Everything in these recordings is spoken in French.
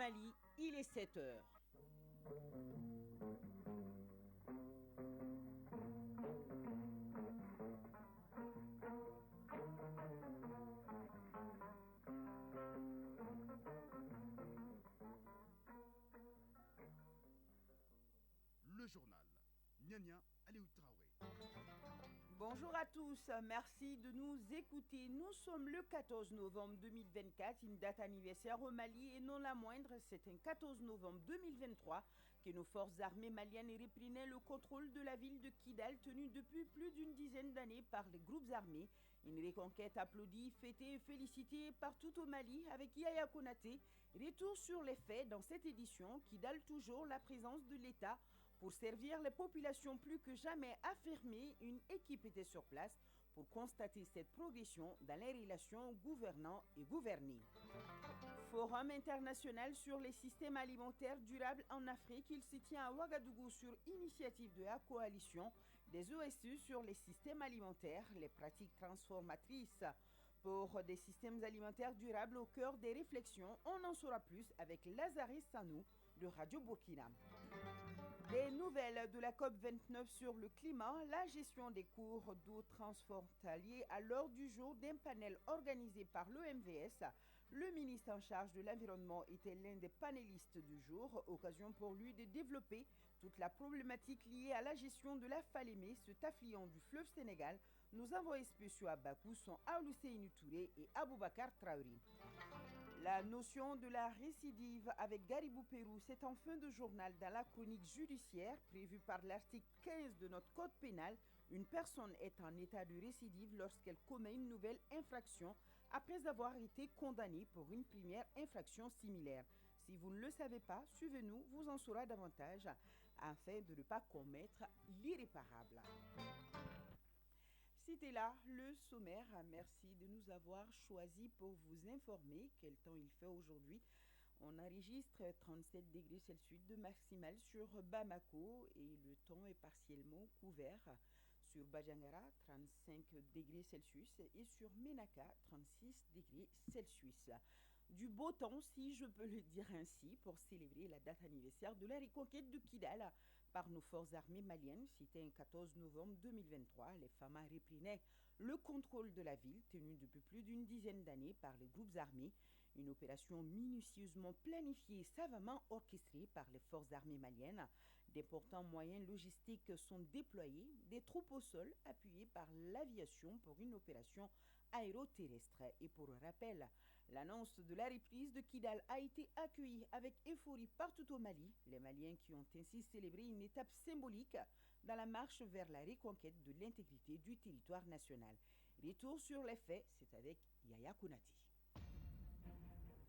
Mali, il est 7 heures. Le journal. Nya Aliou Traoré. Bonjour à tous, merci de nous écouter. Nous sommes le 14 novembre 2024, une date anniversaire au Mali et non la moindre, c'est un 14 novembre 2023 que nos forces armées maliennes reprenaient le contrôle de la ville de Kidal tenue depuis plus d'une dizaine d'années par les groupes armés. Une reconquête applaudie, fêtée et félicitée partout au Mali avec Yaya Konaté. Retour sur les faits dans cette édition, Kidal toujours la présence de l'État. Pour servir les populations plus que jamais affirmées, une équipe était sur place pour constater cette progression dans les relations gouvernants et gouvernés. Forum international sur les systèmes alimentaires durables en Afrique, il se tient à Ouagadougou sur initiative de la coalition des OSU sur les systèmes alimentaires, les pratiques transformatrices pour des systèmes alimentaires durables au cœur des réflexions. On en saura plus avec Lazare Sanou de Radio Burkina. Des nouvelles de la COP29 sur le climat, la gestion des cours d'eau transfrontaliers à l'ordre du jour d'un panel organisé par l'OMVS. Le ministre en charge de l'environnement était l'un des panélistes du jour, occasion pour lui de développer toute la problématique liée à la gestion de la Falémé, cet affluent du fleuve Sénégal. Nos envoyés spéciaux à Bakou sont Aoulusseïnou Touré et Aboubakar Traoré. La notion de la récidive avec Garibou Pérou, c'est en fin de journal dans la chronique judiciaire prévue par l'article 15 de notre code pénal. Une personne est en état de récidive lorsqu'elle commet une nouvelle infraction après avoir été condamnée pour une première infraction similaire. Si vous ne le savez pas, suivez-nous, vous en saurez davantage afin de ne pas commettre l'irréparable. C'était là le sommaire. Merci de nous avoir choisis pour vous informer quel temps il fait aujourd'hui. On enregistre 37 degrés Celsius de maximal sur Bamako et le temps est partiellement couvert. Sur Bajangara, 35 degrés Celsius et sur Menaka, 36 degrés Celsius. Du beau temps, si je peux le dire ainsi, pour célébrer la date anniversaire de la reconquête de Kidal par nos forces armées maliennes. C'était un 14 novembre 2023. Les FAMA reprenaient le contrôle de la ville, tenue depuis plus d'une dizaine d'années par les groupes armés. Une opération minutieusement planifiée et savamment orchestrée par les forces armées maliennes. D'importants moyens logistiques sont déployés, des troupes au sol appuyées par l'aviation pour une opération aéroterrestre. Et pour rappel, l'annonce de la reprise de Kidal a été accueillie avec euphorie partout au Mali. Les Maliens qui ont ainsi célébré une étape symbolique dans la marche vers la reconquête de l'intégrité du territoire national. Retour sur les faits, c'est avec Yaya Kounati.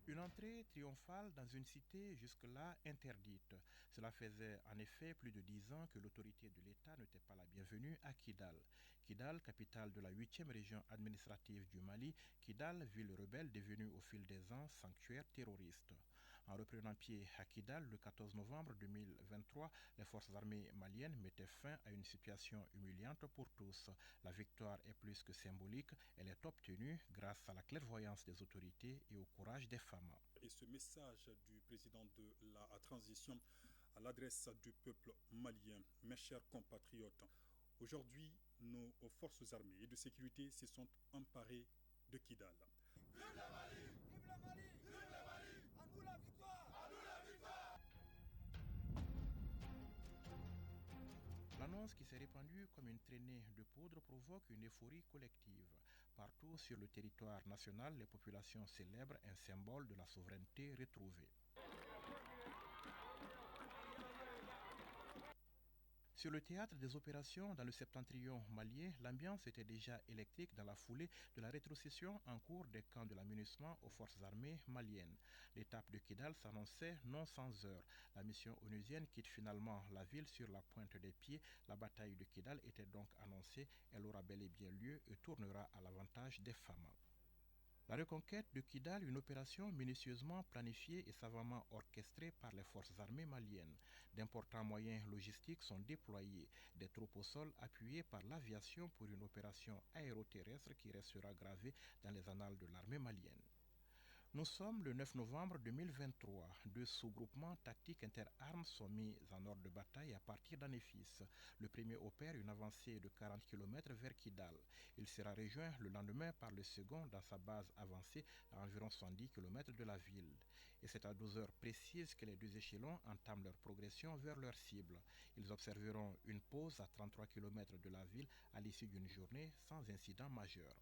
Une entrée triomphale dans une cité jusque-là interdite. Cela faisait en effet plus de 10 ans que l'autorité de l'État n'était pas la bienvenue à Kidal. Kidal, capitale de la 8e région administrative du Mali, Kidal, ville rebelle devenue au fil des ans sanctuaire terroriste. En reprenant pied à Kidal le 14 novembre 2023, les forces armées maliennes mettaient fin à une situation humiliante pour tous. La victoire est plus que symbolique, elle est obtenue grâce à la clairvoyance des autorités et au courage des femmes. Et ce message du président de la transition à l'adresse du peuple malien, mes chers compatriotes, aujourd'hui, nos forces armées et de sécurité se sont emparées de Kidal. Vive le Mali! Vive le Mali! Vive le Mali! À nous la victoire! À nous la victoire! L'annonce qui s'est répandue comme une traînée de poudre provoque une euphorie collective. Partout sur le territoire national, les populations célèbrent un symbole de la souveraineté retrouvée. Sur le théâtre des opérations dans le septentrion malien, l'ambiance était déjà électrique dans la foulée de la rétrocession en cours des camps de l'amunissement aux forces armées maliennes. L'étape de Kidal s'annonçait non sans heurts. La mission onusienne quitte finalement la ville sur la pointe des pieds. La bataille de Kidal était donc annoncée. Elle aura bel et bien lieu et tournera à l'avantage des femmes. La reconquête de Kidal, une opération minutieusement planifiée et savamment orchestrée par les forces armées maliennes. D'importants moyens logistiques sont déployés, des troupes au sol appuyées par l'aviation pour une opération aéroterrestre qui restera gravée dans les annales de l'armée malienne. Nous sommes le 9 novembre 2023. Deux sous-groupements tactiques interarmes sont mis en ordre de bataille à partir d'Anéfis. Le premier opère une avancée de 40 km vers Kidal. Il sera rejoint le lendemain par le second dans sa base avancée à environ 110 km de la ville. Et c'est à 12 heures précises que les deux échelons entament leur progression vers leur cible. Ils observeront une pause à 33 km de la ville à l'issue d'une journée sans incident majeur.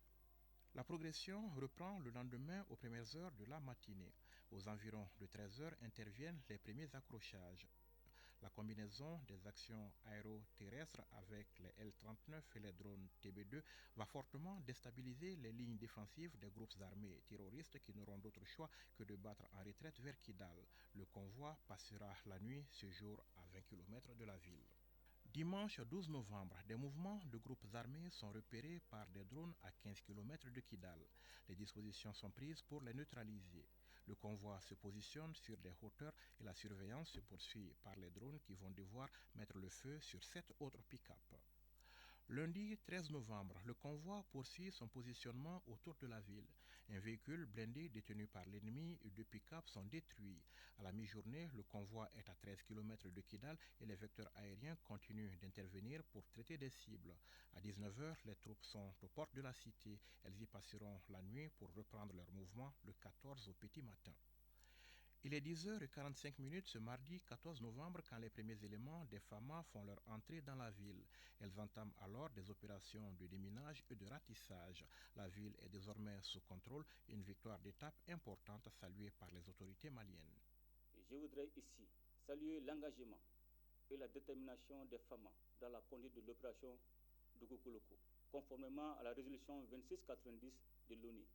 La progression reprend le lendemain aux premières heures de la matinée. Aux environs de 13 heures interviennent les premiers accrochages. La combinaison des actions aéroterrestres avec les L-39 et les drones TB2 va fortement déstabiliser les lignes défensives des groupes armés terroristes qui n'auront d'autre choix que de battre en retraite vers Kidal. Le convoi passera la nuit ce jour à 20 km de la ville. Dimanche 12 novembre, des mouvements de groupes armés sont repérés par des drones à 15 km de Kidal. Les dispositions sont prises pour les neutraliser. Le convoi se positionne sur des hauteurs et la surveillance se poursuit par les drones qui vont devoir mettre le feu sur 7 autres pick-up. Lundi 13 novembre, le convoi poursuit son positionnement autour de la ville. Un véhicule blindé détenu par l'ennemi et deux pick-up sont détruits. À la mi-journée, le convoi est à 13 km de Kidal et les vecteurs aériens continuent d'intervenir pour traiter des cibles. À 19 heures, les troupes sont aux portes de la cité. Elles y passeront la nuit pour reprendre leur mouvement le 14 au petit matin. Il est 10h45 ce mardi 14 novembre quand les premiers éléments des FAMA font leur entrée dans la ville. Elles entament alors des opérations de déminage et de ratissage. La ville est désormais sous contrôle, une victoire d'étape importante saluée par les autorités maliennes. Je voudrais ici saluer l'engagement et la détermination des FAMA dans la conduite de l'opération Dougoukouloko, conformément à la résolution 2690 de l'ONU,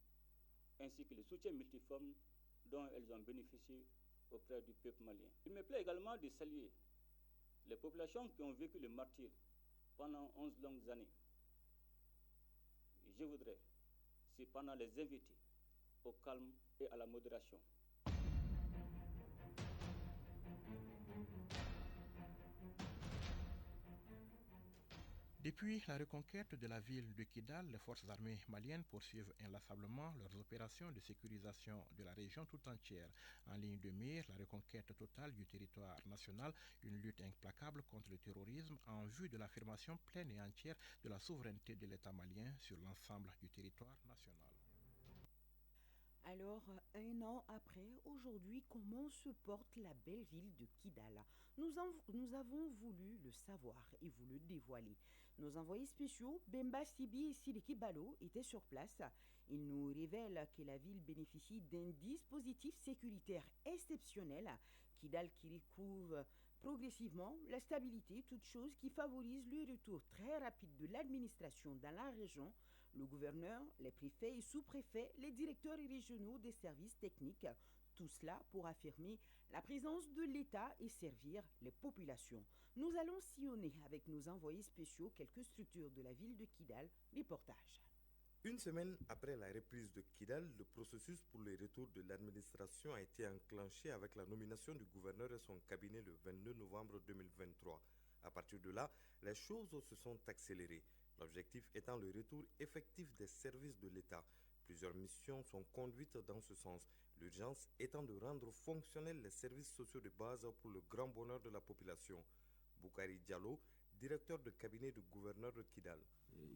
ainsi que le soutien multiforme dont elles ont bénéficié auprès du peuple malien. Il me plaît également de saluer les populations qui ont vécu le martyre pendant 11 longues années. Je voudrais cependant les inviter au calme et à la modération. Depuis la reconquête de la ville de Kidal, les forces armées maliennes poursuivent inlassablement leurs opérations de sécurisation de la région tout entière. En ligne de mire, la reconquête totale du territoire national, une lutte implacable contre le terrorisme en vue de l'affirmation pleine et entière de la souveraineté de l'État malien sur l'ensemble du territoire national. Alors, un an après, aujourd'hui, comment se porte la belle ville de Kidal? Nous avons voulu le savoir et vous le dévoiler. Nos envoyés spéciaux, Bemba Sibi et Sidiki Balo, étaient sur place. Ils nous révèlent que la ville bénéficie d'un dispositif sécuritaire exceptionnel. Kidal qui recouvre progressivement la stabilité, toute chose qui favorise le retour très rapide de l'administration dans la région. Le gouverneur, les préfets et sous-préfets, les directeurs régionaux des services techniques, tout cela pour affirmer la présence de l'État et servir les populations. Nous allons sillonner avec nos envoyés spéciaux quelques structures de la ville de Kidal. Reportage. Une semaine après la reprise de Kidal, le processus pour le retour de l'administration a été enclenché avec la nomination du gouverneur et son cabinet le 22 novembre 2023. À partir de là, les choses se sont accélérées. L'objectif étant le retour effectif des services de l'État. Plusieurs missions sont conduites dans ce sens, l'urgence étant de rendre fonctionnels les services sociaux de base pour le grand bonheur de la population. Boukari Diallo, directeur de cabinet du gouverneur de Kidal.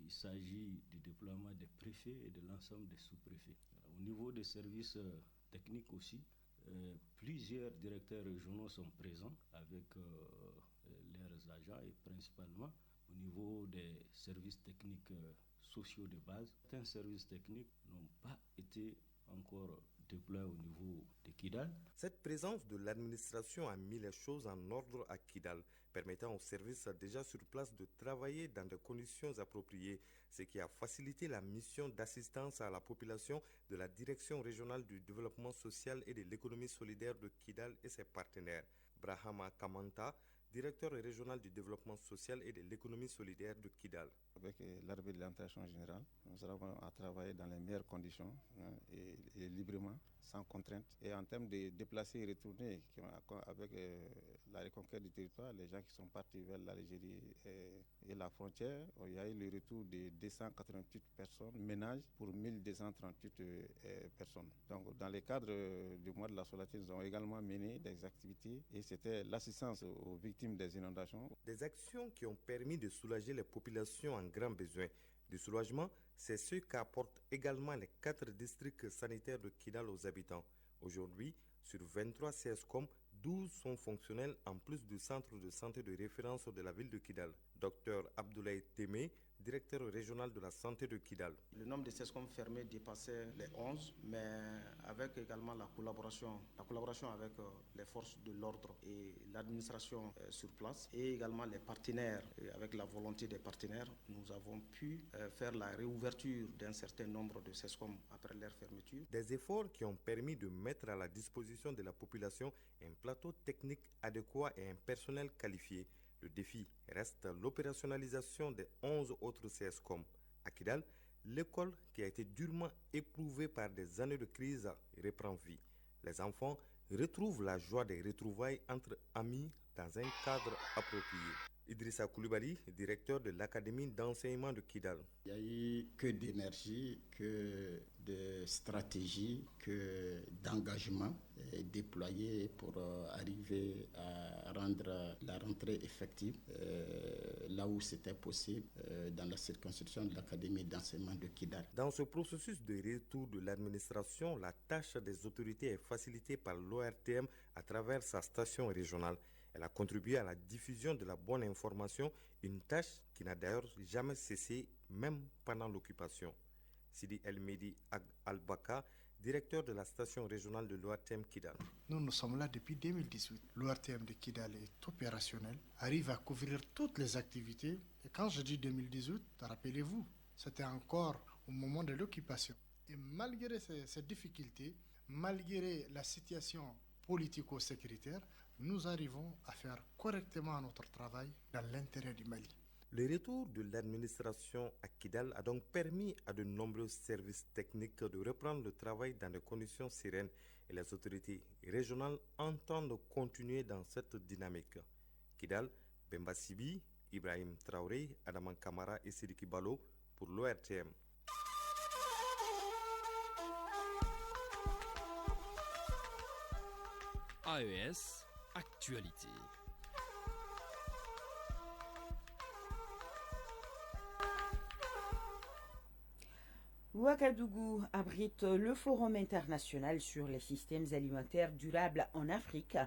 Il s'agit du déploiement des préfets et de l'ensemble des sous-préfets. Au niveau des services techniques aussi, plusieurs directeurs régionaux sont présents avec leurs agents et principalement au niveau des services techniques sociaux de base. Certains services techniques n'ont pas été encore déployés au niveau de Kidal. Cette présence de l'administration a mis les choses en ordre à Kidal, permettant aux services déjà sur place de travailler dans des conditions appropriées, ce qui a facilité la mission d'assistance à la population de la Direction régionale du développement social et de l'économie solidaire de Kidal et ses partenaires. Brahama Kamanta, directeur régional du développement social et de l'économie solidaire de Kidal. Avec l'armée de l'administration générale, nous avons à travailler dans les meilleures conditions et librement. sans contrainte. Et en termes de déplacés et retournés, avec la reconquête du territoire, les gens qui sont partis vers l'Algérie et la frontière, il y a eu le retour de 288 personnes, ménages pour 1238 personnes. Donc dans le cadre du mois de la solidarité, nous avons également mené des activités et c'était l'assistance aux victimes des inondations. Des actions qui ont permis de soulager les populations en grand besoin. Du soulagement, c'est ce qu'apportent également les 4 districts sanitaires de Kidal aux habitants. Aujourd'hui, sur 23 CSCOM, 12 sont fonctionnels en plus du centre de santé de référence de la ville de Kidal. Dr Abdoulaye Temé, directeur régional de la santé de Kidal. Le nombre de CSCOM fermés dépassait les 11, mais avec également la collaboration avec les forces de l'ordre et l'administration sur place et également les partenaires, avec la volonté des partenaires, nous avons pu faire la réouverture d'un certain nombre de CSCOM après leur fermeture. Des efforts qui ont permis de mettre à la disposition de la population un plateau technique adéquat et un personnel qualifié. Le défi reste l'opérationnalisation des 11 autres CSCOM. À Kidal, l'école qui a été durement éprouvée par des années de crise reprend vie. Les enfants retrouvent la joie des retrouvailles entre amis dans un cadre approprié. Idrissa Koulibaly, directeur de l'Académie d'enseignement de Kidal. Il n'y a eu que d'énergie, que de stratégie, que d'engagement déployé pour arriver à rendre la rentrée effective là où c'était possible dans la circonscription de l'Académie d'enseignement de Kidal. Dans ce processus de retour de l'administration, la tâche des autorités est facilitée par l'ORTM à travers sa station régionale. Elle a contribué à la diffusion de la bonne information, une tâche qui n'a d'ailleurs jamais cessé, même pendant l'occupation. Sidi El-Medi Al-Baka, directeur de la station régionale de l'ORTM Kidal. Nous sommes là depuis 2018. L'ORTM de Kidal est opérationnel, arrive à couvrir toutes les activités. Et quand je dis 2018, rappelez-vous, c'était encore au moment de l'occupation. Et malgré ces difficultés, malgré la situation politico-sécuritaire, nous arrivons à faire correctement notre travail dans l'intérêt du Mali. Le retour de l'administration à Kidal a donc permis à de nombreux services techniques de reprendre le travail dans des conditions sereines et les autorités régionales entendent continuer dans cette dynamique. Kidal, Bemba Sibi, Ibrahim Traoré, Adaman Kamara et Sidiki Balo pour l'ORTM. AES Actualité. Ouagadougou abrite le Forum international sur les systèmes alimentaires durables en Afrique,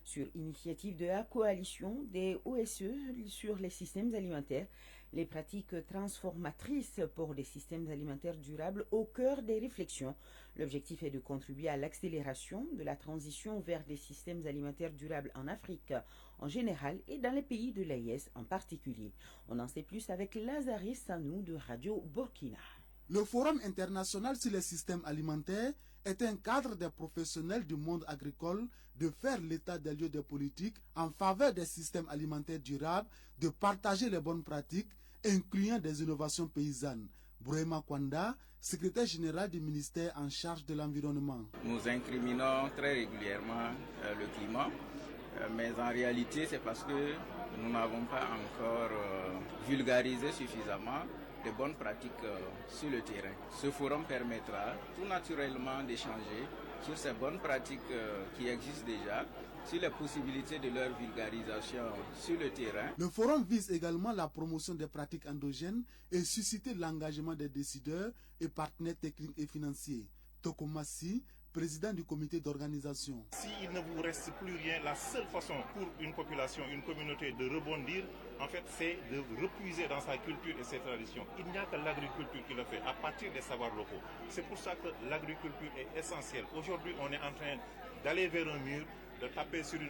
sur initiative de la coalition des OSE sur les systèmes alimentaires, les pratiques transformatrices pour des systèmes alimentaires durables au cœur des réflexions. L'objectif est de contribuer à l'accélération de la transition vers des systèmes alimentaires durables en Afrique en général et dans les pays de l'AES en particulier. On en sait plus avec Lazare Sanou de Radio Burkina. Le Forum international sur les systèmes alimentaires est un cadre des professionnels du monde agricole de faire l'état des lieux des politiques en faveur des systèmes alimentaires durables, de partager les bonnes pratiques, incluant des innovations paysannes. Bourema Kwanda, secrétaire général du ministère en charge de l'environnement. Nous incriminons très régulièrement le climat, mais en réalité c'est parce que nous n'avons pas encore vulgarisé suffisamment de bonnes pratiques sur le terrain. Ce forum permettra tout naturellement d'échanger sur ces bonnes pratiques qui existent déjà, sur les possibilités de leur vulgarisation sur le terrain. Le forum vise également la promotion des pratiques endogènes et susciter l'engagement des décideurs et partenaires techniques et financiers. Tokomassi, président du comité d'organisation. S'il ne vous reste plus rien, la seule façon pour une population, une communauté de rebondir, en fait, c'est de repuiser dans sa culture et ses traditions. Il n'y a que l'agriculture qui le fait, à partir des savoirs locaux. C'est pour ça que l'agriculture est essentielle. Aujourd'hui, on est en train d'aller vers un mur, de taper sur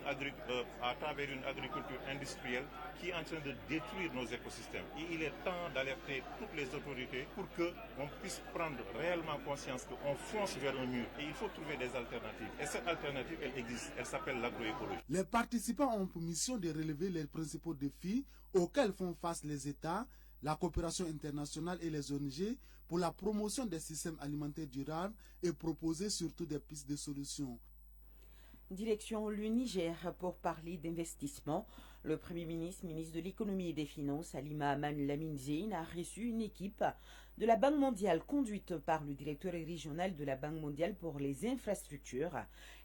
à travers une agriculture industrielle qui est en train de détruire nos écosystèmes. Et il est temps d'alerter toutes les autorités pour qu'on puisse prendre réellement conscience qu'on fonce vers un mur. Et il faut trouver des alternatives. Et cette alternative, elle existe. Elle s'appelle l'agroécologie. Les participants ont pour mission de relever les principaux défis auxquels font face les États, la coopération internationale et les ONG pour la promotion des systèmes alimentaires durables et proposer surtout des pistes de solutions. Direction le Niger pour parler d'investissement. Le Premier ministre, ministre de l'économie et des finances, Halima Aman Lamine Zein, a reçu une équipe de la Banque mondiale conduite par le directeur régional de la Banque mondiale pour les infrastructures.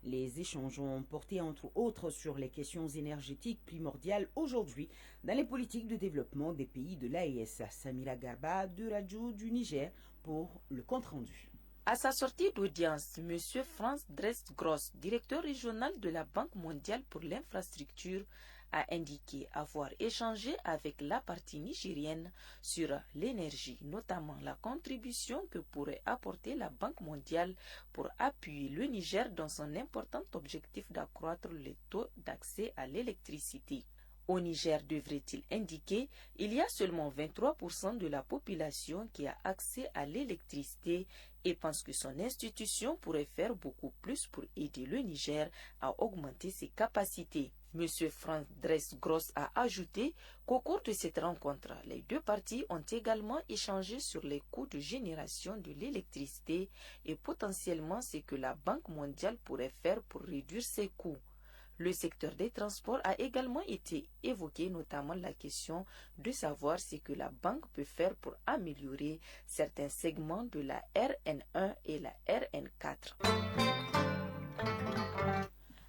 Les échanges ont porté entre autres sur les questions énergétiques primordiales aujourd'hui dans les politiques de développement des pays de l'AES. Samira Garba de Radio du Niger pour le compte-rendu. À sa sortie d'audience, M. Franz Dress-Gross, directeur régional de la Banque mondiale pour l'infrastructure, a indiqué avoir échangé avec la partie nigérienne sur l'énergie, notamment la contribution que pourrait apporter la Banque mondiale pour appuyer le Niger dans son important objectif d'accroître les taux d'accès à l'électricité. Au Niger, devrait-il indiquer, il y a seulement 23% de la population qui a accès à l'électricité et pense que son institution pourrait faire beaucoup plus pour aider le Niger à augmenter ses capacités. M. Franz Dress-Gross a ajouté qu'au cours de cette rencontre, les deux parties ont également échangé sur les coûts de génération de l'électricité et potentiellement ce que la Banque mondiale pourrait faire pour réduire ses coûts. Le secteur des transports a également été évoqué, notamment la question de savoir ce que la banque peut faire pour améliorer certains segments de la RN1 et la RN4.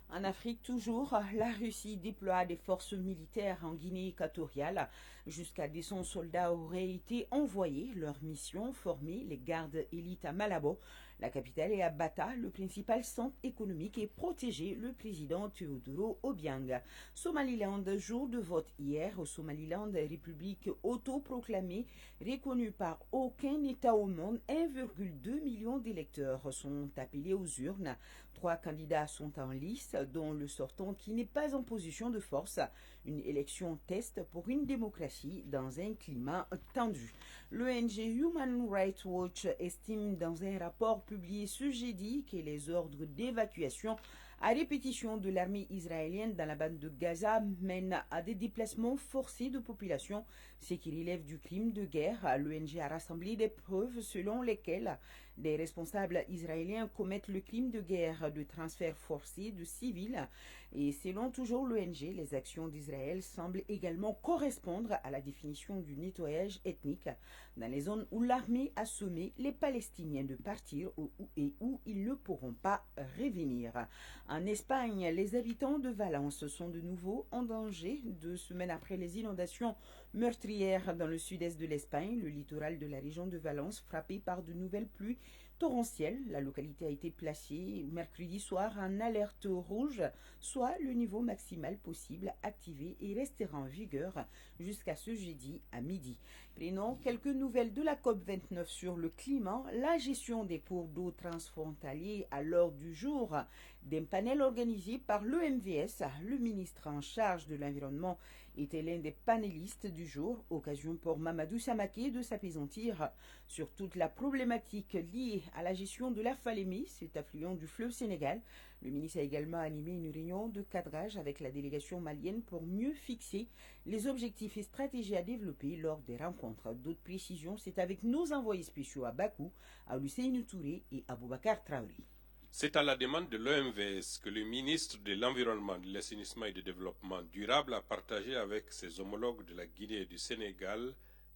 En Afrique, toujours, la Russie déploie des forces militaires en Guinée équatoriale. Jusqu'à 200 soldats auraient été envoyés. Leur mission, former les gardes élites à Malabo, la capitale, et à Bata, le principal centre économique, et protéger le président Teodoro Obiang. Somaliland, jour de vote hier. Au Somaliland, république autoproclamée, reconnue par aucun État au monde, 1,2 million d'électeurs sont appelés aux urnes. 3 candidats sont en lice, dont le sortant qui n'est pas en position de force. Une élection test pour une démocratie dans un climat tendu. L'ONG Human Rights Watch estime dans un rapport publié ce jeudi que les ordres d'évacuation à répétition de l'armée israélienne dans la bande de Gaza mènent à des déplacements forcés de population, ce qui relève du crime de guerre. L'ONG a rassemblé des preuves selon lesquelles des responsables israéliens commettent le crime de guerre de transfert forcé de civils. Et selon toujours l'ONG, les actions d'Israël semblent également correspondre à la définition du nettoyage ethnique dans les zones où l'armée a sommé les Palestiniens de partir et où ils ne pourront pas revenir. En Espagne, les habitants de Valence sont de nouveau en danger 2 semaines après les inondations meurtrières dans le sud-est de l'Espagne, le littoral de la région de Valence frappé par de nouvelles pluies torrentielles. La localité a été placée mercredi soir en alerte rouge, soit le niveau maximal possible activé et restera en vigueur jusqu'à ce jeudi à midi. Prenons quelques nouvelles de la COP29 sur le climat. La gestion des cours d'eau transfrontaliers à l'ordre du jour d'un panel organisé par l'OMVS. Le ministre en charge de l'environnement était l'un des panélistes du jour, occasion pour Mamadou Samaké de s'apaisantir sur toute la problématique liée à la gestion de la Falémé, cet affluent du fleuve Sénégal. Le ministre a également animé une réunion de cadrage avec la délégation malienne pour mieux fixer les objectifs et stratégies à développer lors des rencontres. D'autres précisions, c'est avec nos envoyés spéciaux à Bakou, à Hussein Touré et à Boubacar Traoré. C'est à la demande de l'OMVS que le ministre de l'Environnement, de l'Assainissement et du Développement durable a partagé avec ses homologues de la Guinée et du Sénégal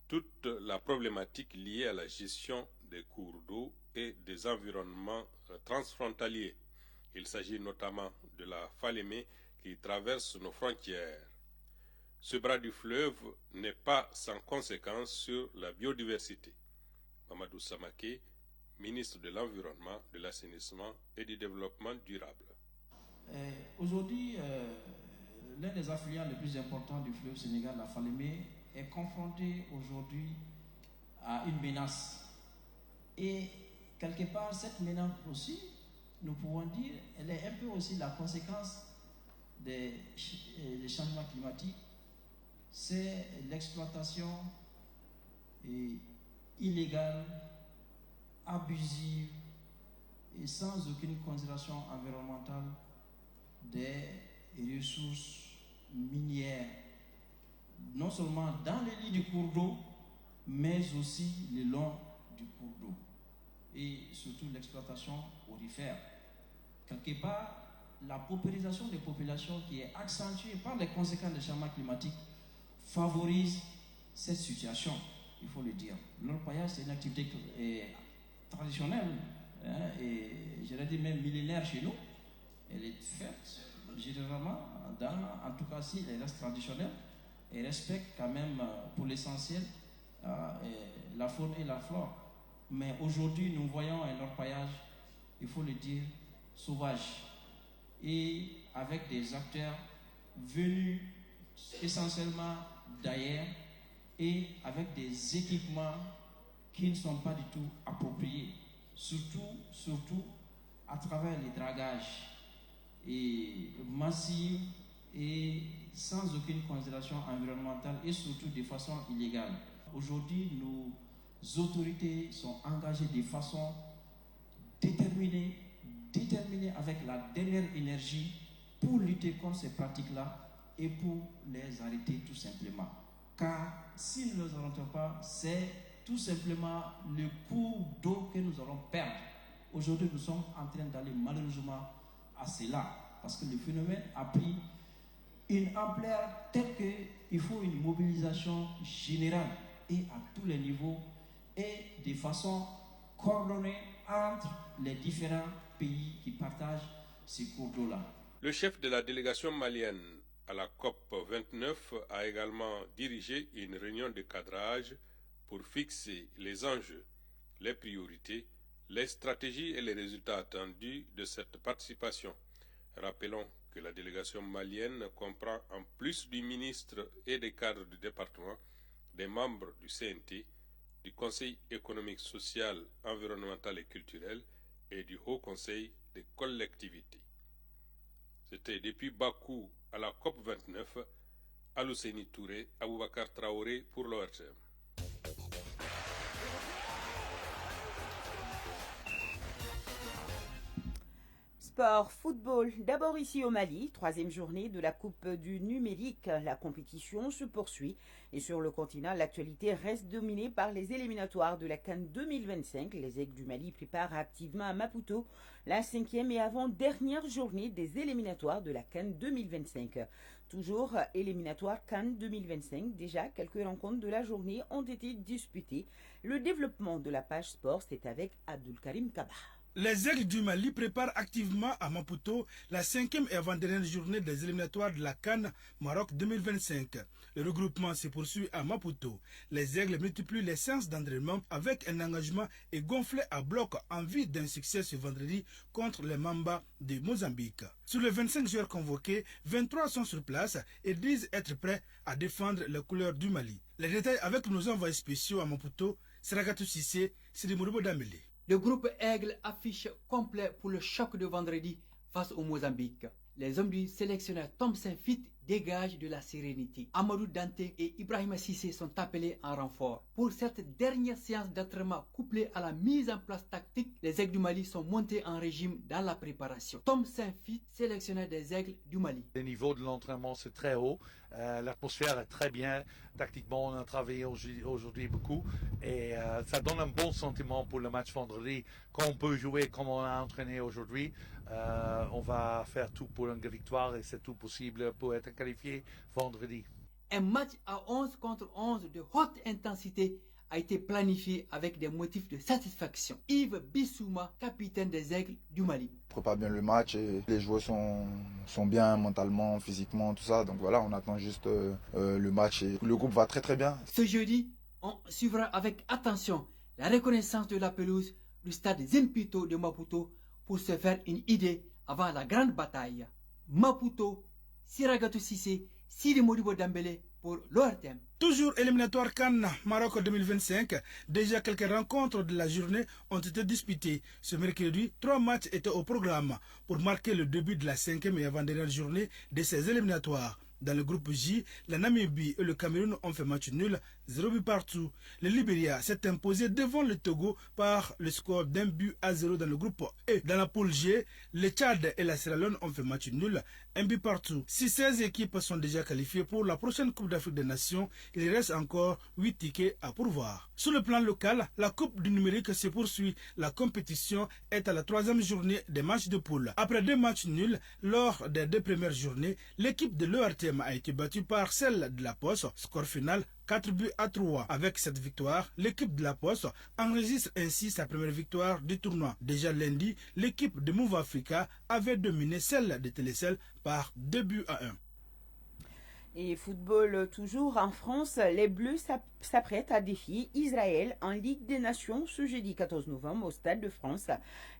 toute la problématique liée à la gestion des cours d'eau et des environnements transfrontaliers. Il s'agit notamment de la Falémé qui traverse nos frontières. Ce bras du fleuve n'est pas sans conséquence sur la biodiversité. Mamadou Samaké, ministre de l'Environnement, de l'Assainissement et du Développement durable. Aujourd'hui, l'un des affluents les plus importants du fleuve Sénégal, la Falémé, est confronté aujourd'hui à une menace. Et quelque part, cette menace aussi, nous pouvons dire, elle est un peu aussi la conséquence des changements climatiques. C'est l'exploitation illégale, abusive et sans aucune considération environnementale des ressources minières, non seulement dans les lits du cours d'eau, mais aussi le long du cours d'eau et surtout l'exploitation aurifère. Quelque part, la paupérisation des populations qui est accentuée par les conséquences des changements climatiques favorise cette situation, il faut le dire. L'orpaillage, c'est une activité traditionnelle, et j'aurais dit même millénaire chez nous. Elle est faite généralement, en tout cas si elle reste traditionnelle, et respecte quand même pour l'essentiel la faune et la flore. Mais aujourd'hui, nous voyons un orpaillage, il faut le dire, sauvage, et avec des acteurs venus essentiellement d'ailleurs et avec des équipements qui ne sont pas du tout appropriés, surtout à travers les dragages et massifs et sans aucune considération environnementale et surtout de façon illégale. Aujourd'hui, nos autorités sont engagées de façon déterminée avec la dernière énergie pour lutter contre ces pratiques-là et pour les arrêter tout simplement. Car si nous ne les arrêtons pas, c'est tout simplement le cours d'eau que nous allons perdre. Aujourd'hui, nous sommes en train d'aller malheureusement à cela, parce que le phénomène a pris une ampleur telle qu'il faut une mobilisation générale et à tous les niveaux et de façon coordonnée entre les différents pays qui partagent ces cours d'eau-là. Le chef de la délégation malienne à la COP 29 a également dirigé une réunion de cadrage pour fixer les enjeux, les priorités, les stratégies et les résultats attendus de cette participation. Rappelons que la délégation malienne comprend en plus du ministre et des cadres du département, des membres du CNT, du Conseil économique, social, environnemental et culturel et du Haut Conseil des collectivités. C'était depuis Bakou à la COP 29, Alouseni Touré, Aboubakar Traoré pour l'ORTM. Sport, football, d'abord ici au Mali, troisième journée de la Coupe du numérique. La compétition se poursuit et sur le continent, l'actualité reste dominée par les éliminatoires de la CAN 2025. Les Aigles du Mali préparent activement à Maputo la 5e et avant-dernière journée des éliminatoires de la CAN 2025. Toujours éliminatoire CAN 2025, déjà quelques rencontres de la journée ont été disputées. Le développement de la page sport, c'est avec Abdulkarim Kaba. Les Aigles du Mali préparent activement à Maputo la 5e et avant-dernière journée des éliminatoires de la CAN Maroc 2025. Le regroupement se poursuit à Maputo. Les Aigles multiplient les séances d'entraînement avec un engagement et gonflé à bloc en vue d'un succès ce vendredi contre les Mamba de Mozambique. Sur les 25 joueurs convoqués, 23 sont sur place et disent être prêts à défendre les couleurs du Mali. Les détails avec nos envoyés spéciaux à Maputo, Seragatou Sissé, Sidi Mouroubo Dameli. Le groupe Aigle affiche complet pour le choc de vendredi face au Mozambique. Les hommes du sélectionneur Thompson Fit dégagent de la sérénité. Amadou Dante et Ibrahima Sissé sont appelés en renfort. Pour cette dernière séance d'entraînement couplée à la mise en place tactique, les Aigles du Mali sont montés en régime dans la préparation. Thompson Fit, sélectionneur des Aigles du Mali. Le niveau de l'entraînement c'est très haut. L'atmosphère est très bien. Tactiquement, on a travaillé aujourd'hui beaucoup et ça donne un bon sentiment pour le match vendredi. Quand on peut jouer comme on a entraîné aujourd'hui, on va faire tout pour une victoire et c'est tout possible pour être qualifié vendredi. Un match à 11 contre 11 de haute intensité a été planifié avec des motifs de satisfaction. Yves Bissouma, capitaine des Aigles du Mali. On prépare bien le match et les joueurs sont bien mentalement, physiquement, tout ça. Donc voilà, on attend juste le match et le groupe va très très bien. Ce jeudi, on suivra avec attention la reconnaissance de la pelouse du stade Zimpito de Maputo pour se faire une idée avant la grande bataille. Maputo, Siragatou Sissé, Sidi Modibo Dambélé pour l'ORTM. Toujours éliminatoire CAN Maroc 2025, déjà quelques rencontres de la journée ont été disputées. Ce mercredi, 3 matchs étaient au programme pour marquer le début de la 5e et avant-dernière journée de ces éliminatoires. Dans le groupe J, la Namibie et le Cameroun ont fait match nul, 0 but partout. Le Libéria s'est imposé devant le Togo par le score d'1 but à 0 dans le groupe E. Dans la poule G, le Tchad et la Sierra Leone ont fait match nul, un but partout. Si 16 équipes sont déjà qualifiées pour la prochaine Coupe d'Afrique des Nations, il reste encore 8 tickets à pourvoir. Sur le plan local, la Coupe du numérique se poursuit. La compétition est à la 3e journée des matchs de poule. Après 2 matchs nuls, lors des 2 premières journées, l'équipe de l'ERTM a été battue par celle de la Poste. Score final 4-3. Avec cette victoire, l'équipe de la Poste enregistre ainsi sa première victoire du tournoi. Déjà lundi, l'équipe de Move Africa avait dominé celle de Télécel par 2-1. Et football toujours en France, les Bleus s'apprêtent à défier Israël en Ligue des Nations ce jeudi 14 novembre au Stade de France.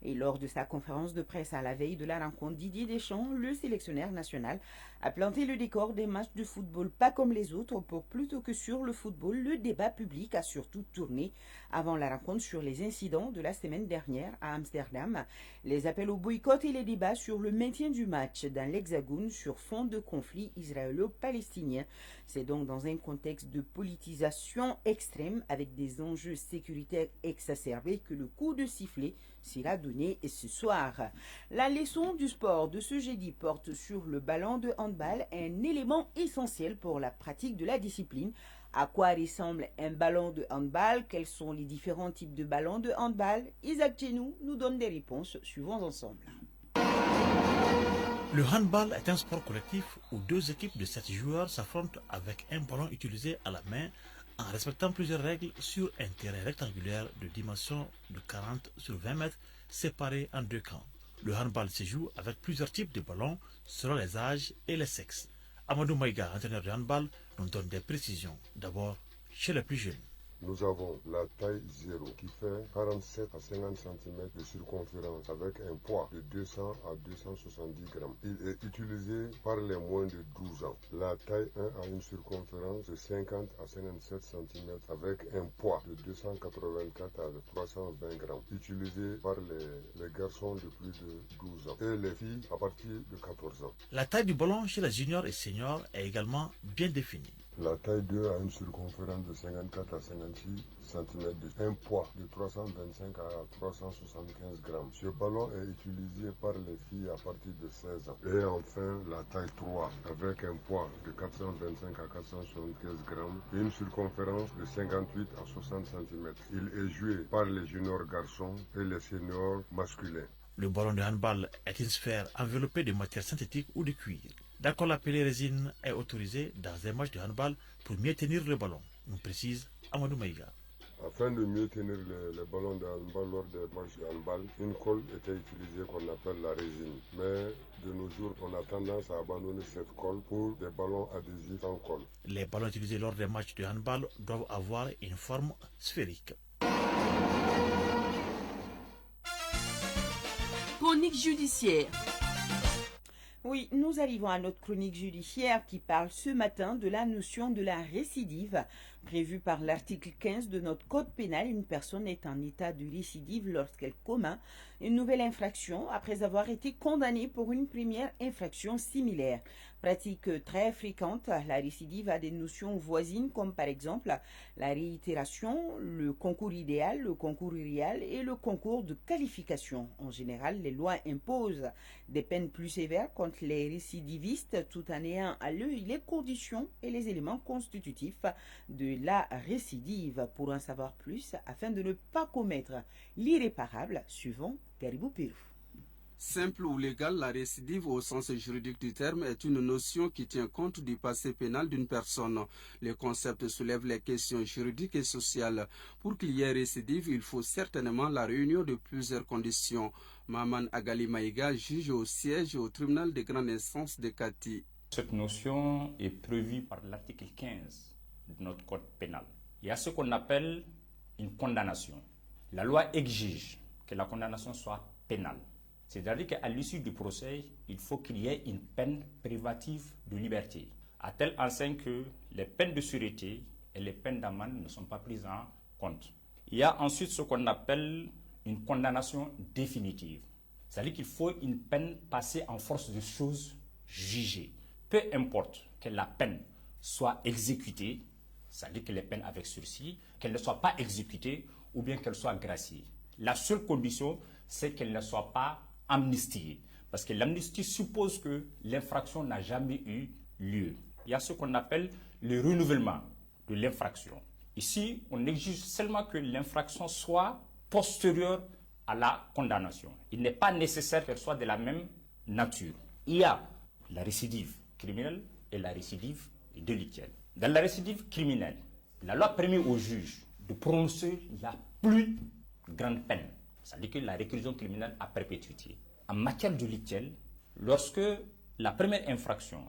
Et lors de sa conférence de presse à la veille de la rencontre, Didier Deschamps, le sélectionneur national, a planté le décor des matchs de football pas comme les autres pour plutôt que sur le football, le débat public a surtout tourné avant la rencontre sur les incidents de la semaine dernière à Amsterdam, les appels au boycott et les débats sur le maintien du match dans l'Hexagone sur fond de conflit israélo-palestinien. C'est donc dans un contexte de politisation extrême avec des enjeux sécuritaires exacerbés que le coup de sifflet sera donné ce soir. La leçon du sport de ce jeudi porte sur le ballon de handball, un élément essentiel pour la pratique de la discipline. À quoi ressemble un ballon de handball? Quels sont les différents types de ballons de handball? Isaac Genou nous donne des réponses. Suivons ensemble. Le handball est un sport collectif où 2 équipes de 7 joueurs s'affrontent avec un ballon utilisé à la main en respectant plusieurs règles sur un terrain rectangulaire de dimension de 40 sur 20 mètres séparés en 2 camps. Le handball se joue avec plusieurs types de ballons selon les âges et les sexes. Amadou Maïga, entraîneur de handball, nous donne des précisions. D'abord, chez les plus jeunes. Nous avons la taille 0 qui fait 47 à 50 cm de circonférence avec un poids de 200 à 270 grammes. Il est utilisé par les moins de 12 ans. La taille 1 a une circonférence de 50 à 57 cm avec un poids de 284 à 320 grammes. Utilisé par les garçons de plus de 12 ans et les filles à partir de 14 ans. La taille du ballon chez les juniors et seniors est également bien définie. La taille 2 a une circonférence de 54 à 56 cm, un poids de 325 à 375 grammes. Ce ballon est utilisé par les filles à partir de 16 ans. Et enfin, la taille 3 avec un poids de 425 à 475 grammes et une circonférence de 58 à 60 cm. Il est joué par les juniors garçons et les seniors masculins. Le ballon de handball est une sphère enveloppée de matière synthétique ou de cuir. D'alcool appelé résine est autorisé dans un match de handball pour mieux tenir le ballon, nous précise Amadou Maïga. Afin de mieux tenir le ballon de handball lors des matchs de handball, une colle était utilisée qu'on appelle la résine. Mais de nos jours, on a tendance à abandonner cette colle pour des ballons adhésifs sans colle. Les ballons utilisés lors des matchs de handball doivent avoir une forme sphérique. Chronique judiciaire. Oui, nous arrivons à notre chronique judiciaire qui parle ce matin de la notion de la récidive. Prévue par l'article 15 de notre code pénal, une personne est en état de récidive lorsqu'elle commet une nouvelle infraction après avoir été condamnée pour une première infraction similaire. Pratique très fréquente, la récidive a des notions voisines comme par exemple la réitération, le concours idéal, le concours irréel et le concours de qualification. En général, les lois imposent des peines plus sévères contre les récidivistes tout en ayant à l'œil les conditions et les éléments constitutifs de la récidive. Pour en savoir plus, afin de ne pas commettre l'irréparable, suivons Garibou Pérou. Simple ou légale, la récidive au sens juridique du terme est une notion qui tient compte du passé pénal d'une personne. Le concept soulève les questions juridiques et sociales. Pour qu'il y ait récidive, il faut certainement la réunion de plusieurs conditions. Maman Agali Maïga, juge au siège au tribunal de grande instance de Kati. Cette notion est prévue par l'article 15 de notre code pénal. Il y a ce qu'on appelle une condamnation. La loi exige que la condamnation soit pénale. C'est-à-dire qu'à l'issue du procès, il faut qu'il y ait une peine privative de liberté, à telle enseigne que les peines de sûreté et les peines d'amende ne sont pas prises en compte. Il y a ensuite ce qu'on appelle une condamnation définitive. C'est-à-dire qu'il faut une peine passée en force de chose jugée. Peu importe que la peine soit exécutée, c'est-à-dire que les peines avec sursis, qu'elle ne soit pas exécutée ou bien qu'elle soit graciée. La seule condition, c'est qu'elle ne soit pas amnistiée. Parce que l'amnistie suppose que l'infraction n'a jamais eu lieu. Il y a ce qu'on appelle le renouvellement de l'infraction. Ici, on exige seulement que l'infraction soit postérieure à la condamnation. Il n'est pas nécessaire qu'elle soit de la même nature. Il y a la récidive criminelle et la récidive délictuelle. Dans la récidive criminelle, la loi permet au juge de prononcer la plus grande peine, c'est-à-dire que la réclusion criminelle à perpétuité. En matière délictuelle, lorsque la première infraction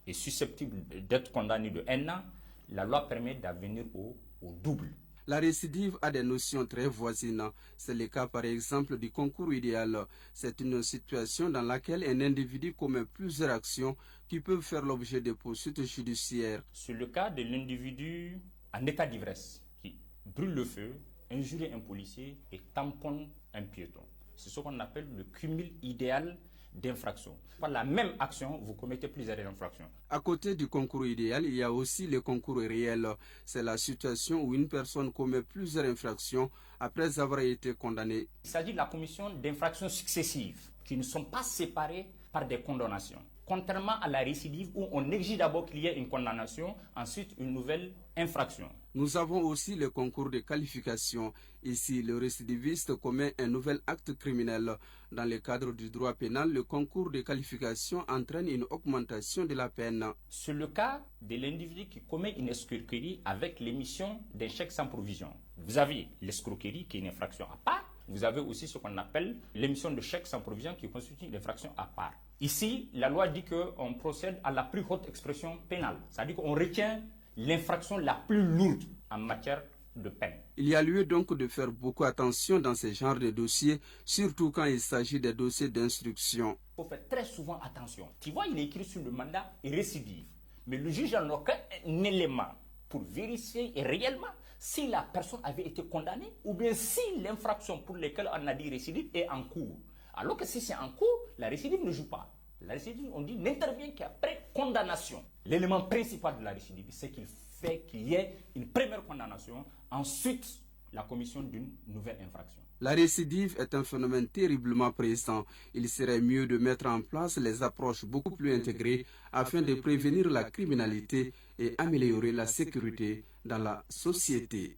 est susceptible d'être condamnée de 1 an, la loi permet d'avenir au double. La récidive a des notions très voisines. C'est le cas par exemple du concours idéal. C'est une situation dans laquelle un individu commet plusieurs actions qui peuvent faire l'objet de poursuites judiciaires. C'est le cas de l'individu en état d'ivresse qui brûle le feu, injurie un policier et tamponne un piéton. C'est ce qu'on appelle le cumul idéal d'infractions. Par la même action, vous commettez plusieurs infractions. À côté du concours idéal, il y a aussi le concours réel. C'est la situation où une personne commet plusieurs infractions après avoir été condamnée. Il s'agit de la commission d'infractions successives qui ne sont pas séparées par des condamnations. Contrairement à la récidive où on exige d'abord qu'il y ait une condamnation, ensuite une nouvelle infraction. Nous avons aussi le concours de qualification. Ici, le récidiviste commet un nouvel acte criminel. Dans le cadre du droit pénal, le concours de qualification entraîne une augmentation de la peine. C'est le cas de l'individu qui commet une escroquerie avec l'émission d'un chèque sans provision. Vous avez l'escroquerie qui est une infraction à part. Vous avez aussi ce qu'on appelle l'émission de chèque sans provision qui constitue une infraction à part. Ici, la loi dit qu'on procède à la plus haute expression pénale. C'est-à-dire qu'on retient l'infraction la plus lourde en matière de peine. Il y a lieu donc de faire beaucoup attention dans ce genre de dossiers, surtout quand il s'agit des dossiers d'instruction. Il faut faire très souvent attention. Tu vois, il est écrit sur le mandat récidive, mais le juge n'a aucun élément pour vérifier réellement si la personne avait été condamnée ou bien si l'infraction pour laquelle on a dit récidive est en cours. Alors que si c'est en cours, la récidive ne joue pas. La récidive, on dit, n'intervient qu'après condamnation. L'élément principal de la récidive, c'est qu'il fait qu'il y ait une première condamnation, ensuite la commission d'une nouvelle infraction. La récidive est un phénomène terriblement présent. Il serait mieux de mettre en place les approches beaucoup plus intégrées afin de prévenir la criminalité et améliorer la sécurité dans la société.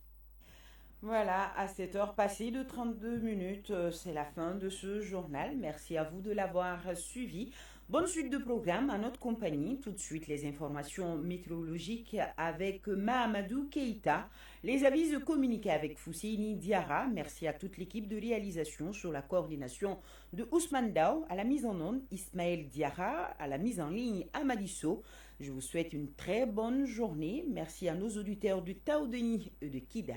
Voilà, à cette heure passée de 32 minutes, c'est la fin de ce journal. Merci à vous de l'avoir suivi. Bonne suite de programme à notre compagnie. Tout de suite, les informations météorologiques avec Mahamadou Keïta. Les avis communiqués avec Fousseini Diarra. Merci à toute l'équipe de réalisation sur la coordination de Ousmane Dao, à la mise en onde Ismaël Diarra, à la mise en ligne Amadisso. Je vous souhaite une très bonne journée. Merci à nos auditeurs du Taodeni et de Kidal.